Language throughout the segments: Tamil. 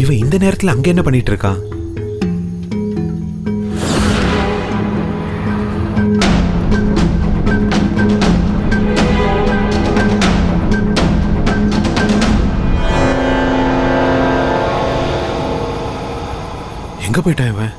இவன் இந்த நேரத்துல அங்க என்ன பண்ணிட்டு இருக்கான்? எங்க போயிட்டான் இவன்?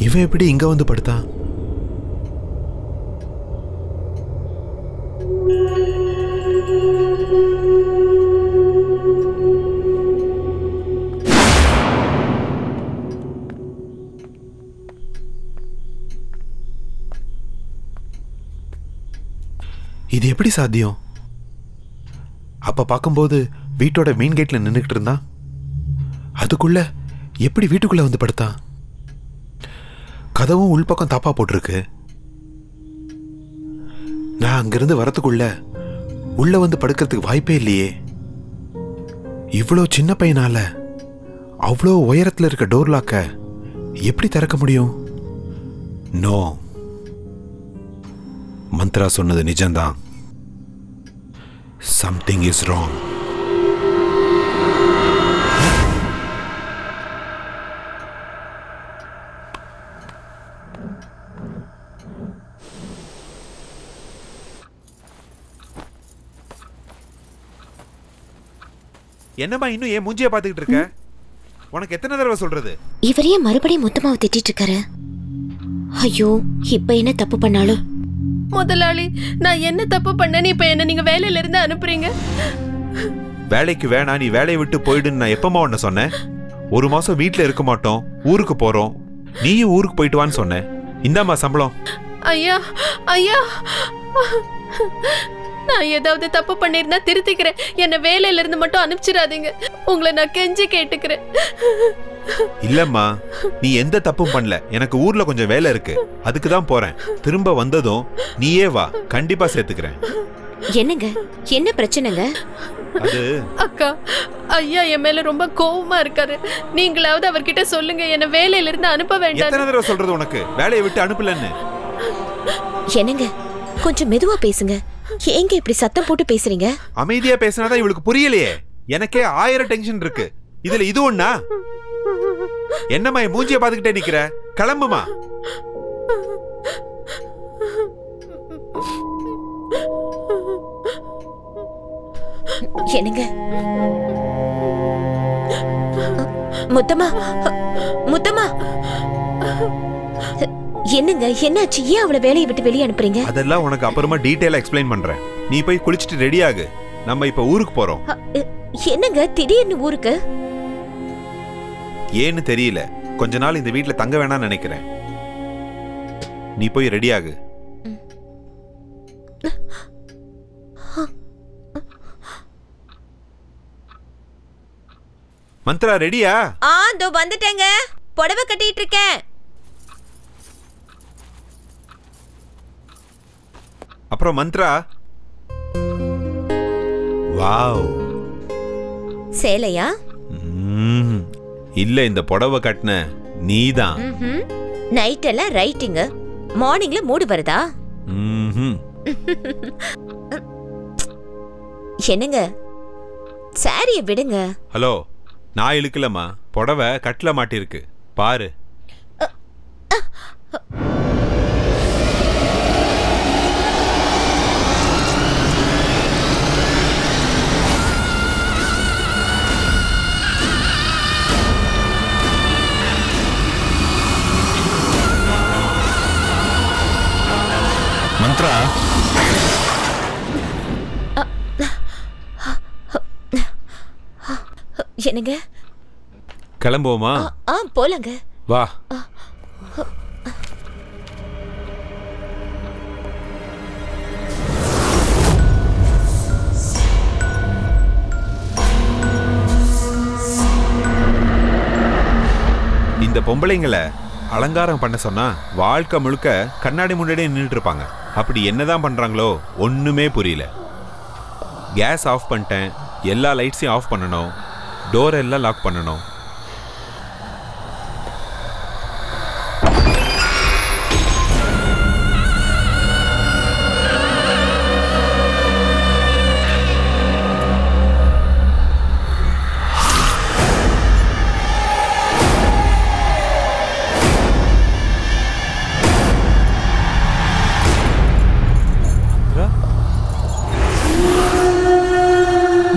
இவன் எப்படி இங்க வந்து படுத்தான்? இது எப்படி சாத்தியம்? அப்ப பார்க்கும்போது வீட்டோட மெயின் கேட்ல நின்றுகிட்டு இருந்தான். அதுக்குள்ள எப்படி வீட்டுக்குள்ள வந்து படுத்தான்? கதவும் உள்பக்கம் தாப்பா போட்டிருக்கு. நான் அங்கிருந்து வரத்துக்குள்ள உள்ள வந்து படுக்கிறதுக்கு வாய்ப்பே இல்லையே. இவ்வளோ சின்ன பையனால அவ்வளோ உயரத்தில் இருக்க டோர் லாக்க எப்படி திறக்க முடியும்? நோ, மந்த்ரா சொன்னது நிஜம்தான். Something is wrong. என்னம்மா இன்னும் ஏன் மூஞ்சிய பாத்துக்கிட்டு இருக்க? உனக்கு எத்தனை தடவை சொல்றது? இவரையே மறுபடியும் மொத்தமாவை திட்டிட்டு இருக்காரு. ஐயோ, இப்ப என்ன தப்பு பண்ணாலும்? முதலாளி, நான் என்ன தப்பு பண்ணேன்னு இப்ப என்ன நீங்க வேலையில இருந்து அனுப்புறீங்க? வேலைக்கு வேணா, நீ வேலையை விட்டு போயிடுன்னு நான் எப்பமா உன்ன சொன்னேன்? ஒரு மாசம் வீட்டுல இருக்க மாட்டோம், ஊருக்கு போறோம். நீயும் ஊருக்கு போயிட்டு வான்னு சொன்னேன். இந்தாம்மா சம்பளம். ஐயா ஐயா, நான் ஏதாவது தப்பு பண்ணிருந்தா திருத்திக்கிறேன். என்ன வேலையில இருந்து மட்டும் அனுப்பிச்சிடாதீங்க. உங்களை நான் கெஞ்சி கேட்டுக்கிறேன். இல்லம்மா, நீ எந்த தப்பும் பண்ணல. எனக்கு ஊர்ல கொஞ்சம் வேலை இருக்கு, அதுக்கு தான் போறேன். திரும்ப வந்ததும் நீயே வா, கண்டிப்பா சேர்த்துக்கிறேன். என்னங்க, என்ன பிரச்சனைங்க? அது அக்கா, ஐயா என் மேல ரொம்ப கோவமா இருக்காரு. நீங்களாவது அவர்கிட்ட சொல்லுங்க, என்ன வேலையில இருந்து அனுப்ப வேண்டாம். எத்தனை தடவை சொல்றது உனக்கு வேலையை விட்டு அனுப்பலன்னு? என்னங்க, கொஞ்சம் மெதுவா பேசுங்க. ஏங்க இப்படி சத்தம் போட்டு பேசுறீங்க? அமைதியா பேசினாதான் இவளுக்கு புரியலையே. எனக்கே 1000 டென்ஷன் இருக்கு, இதுல இது ஒண்ணா? என்னம்மா மூஞ்சிய பாத்துக்கிட்டே நிக்கிற? கிளம்புமா. என்னங்க, முத்தம்மா, முத்தம்மா, என்னங்க என்னாச்சு? ஏன் அவளை வேலையை விட்டு வெளியே அனுப்புறீங்க? அதெல்லாம் உனக்கு அப்புறமா டீடைலா எக்ஸ்பிளைன் பண்றேன். நீ போய் குளிச்சிட்டு ரெடி ஆகு, நம்ம இப்ப ஊருக்கு போறோம். என்னங்க திடீர்னு ஊருக்கு? ஏன்னு தெரியல, கொஞ்ச நாள் இந்த வீட்டுல தங்க வேணாம்னு நினைக்கிறேன். நீ போய் ரெடி ஆகு. மந்த்ரா ரெடியா? இதோ வந்துட்டேங்க. புடவை கட்டிட்டு இருக்கேன். அப்புறம் மந்த்ரா, வாவ், சேலையா? இல்ல, இந்த புடவை கட்டின நீதான். நைட் எல்லாம் ரைட்டிங், மார்னிங்ல மூடு வருதா? என்னங்க, சாரிய விடுங்க. ஹலோ, நான் இழுக்கலம்மா, புடவை கட்டில மாட்டிருக்கு பாரு. மந்த்ரா, என்னங்க, கிளம்புவோமா? போலங்க. வா. இந்த பொம்பளைங்களை அலங்காரம் பண்ண சொன்னா வாழ்க்கை முழுக்க கண்ணாடி முன்னாடியே நின்றுட்டு இருப்பாங்க. அப்படி என்னதான் பண்றாங்களோ ஒண்ணுமே புரியல. கேஸ் ஆஃப் பண்ணிட்டேன், எல்லா லைட்ஸையும் ஆஃப் பண்ணணும், டோர் எல்லாம் லாக் பண்ணணும்.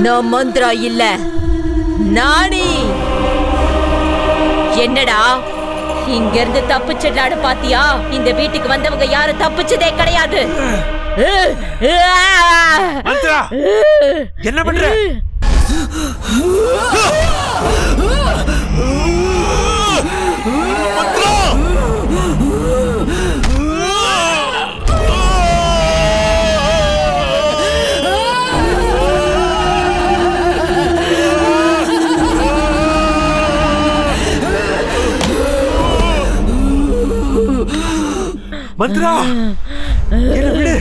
நான் மந்திரா இல்ல, நானி. என்னடா இங்க இருந்து தப்பிச்சிடலான்னு பாத்தியா? இந்த வீட்டுக்கு வந்தவங்க யாரும் தப்பிச்சதே கிடையாது. மந்த்ரா என்ன பண்ற? மந்த்ரா என்ன விடு,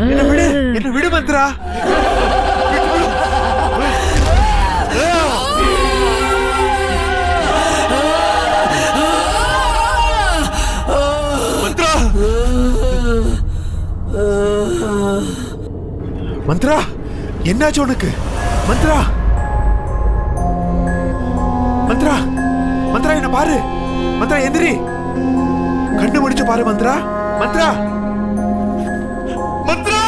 என்ன விடு, என்ன விடு மந்த்ரா. மந்த்ரா மந்த்ரா என்னாச்சு உனக்கு? மந்த்ரா மந்த்ரா மந்த்ரா என்ன பாரு. மந்த்ரா எந்திரி, கண்ணு முடிச்சு பாரு. Mantra Mantra Mantra.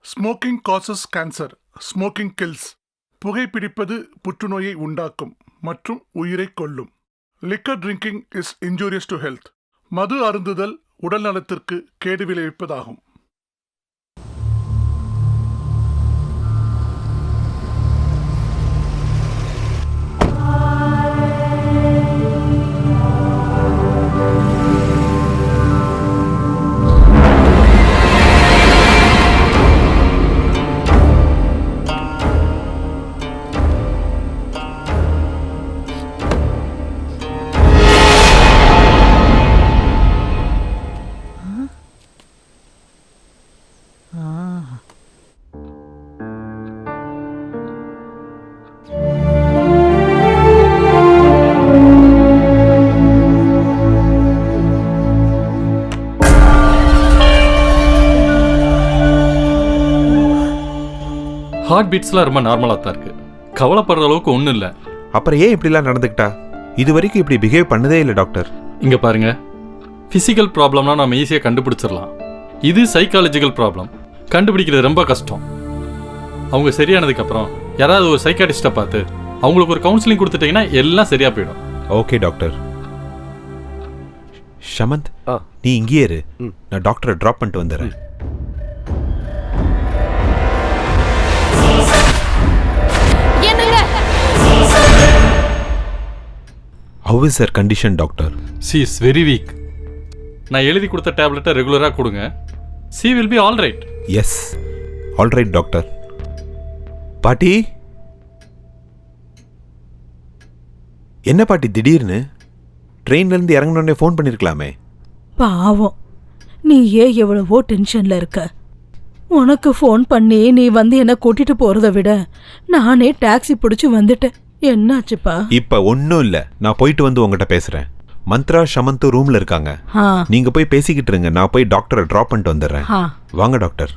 Smoking causes cancer, smoking kills. புகைப்பிடிப்பது புற்றுநோயை உண்டாக்கும் மற்றும் உயிரை கொல்லும். Liquor drinking is injurious to health. மது அருந்துதல் உடல் நலத்திற்கு கேடு விளைவிப்பதாகும். ஹார்ட் பீட்ஸ்லாம் ரொம்ப நார்மலாக தான் இருக்கு, கவலைப்படுற அளவுக்கு ஒன்றும் இல்லை. அப்புறம் ஏன் இப்படிலாம் நடந்துக்கிட்டா? இது வரைக்கும் இப்படி பிஹேவ் பண்ணதே இல்லை டாக்டர். இங்கே பாருங்க, ஃபிசிக்கல் ப்ராப்ளம்னா நம்ம ஈஸியாக கண்டுபிடிச்சிடலாம். இது சைக்காலஜிக்கல் ப்ராப்ளம், கண்டுபிடிக்கிறது ரொம்ப கஷ்டம். அவங்க சரியானதுக்கப்புறம் யாராவது ஒரு சைக்காட்டிஸ்ட்டை பார்த்து அவங்களுக்கு ஒரு கவுன்சிலிங் கொடுத்துட்டீங்கன்னா எல்லாம் சரியாக போயிடும். Okay doctor. ஷமந்த், நீ இங்கேயே இரு, நான் டாக்டரை ட்ராப் பண்ணிட்டு வந்துடுறேன். How is her condition, doctor? She is very weak. நான் எழுதி கொடுத்த டேப்லெட்டை ரெகுலராக கொடுங்க. She will be all right. Yes, all right, doctor. பாட்டி, என்ன பாட்டி திடீர்னு ட்ரெயின்ல இருந்து இறங்கினோடனே ஃபோன் பண்ணிருக்கலாமே? பாவம், நீ ஏன் எவ்வளவோ டென்ஷன்ல இருக்க. உனக்கு ஃபோன் பண்ணி நீ வந்து என்ன கூட்டிட்டு போறதை விட நானே டாக்ஸி பிடிச்சு வந்துட்டேன். என்னாச்சுப்பா? இப்ப ஒன்னும் இல்ல, நான் போயிட்டு வந்து உங்ககிட்ட பேசுறேன். மந்த்ரா ஷமந்த் ரூம்ல இருக்காங்க, நீங்க போய் பேசிக்கிட்டு இருங்க, நான் போய் டாக்டரை டிராப் பண்ணிட்டு வந்துடுறேன். வாங்க டாக்டர்.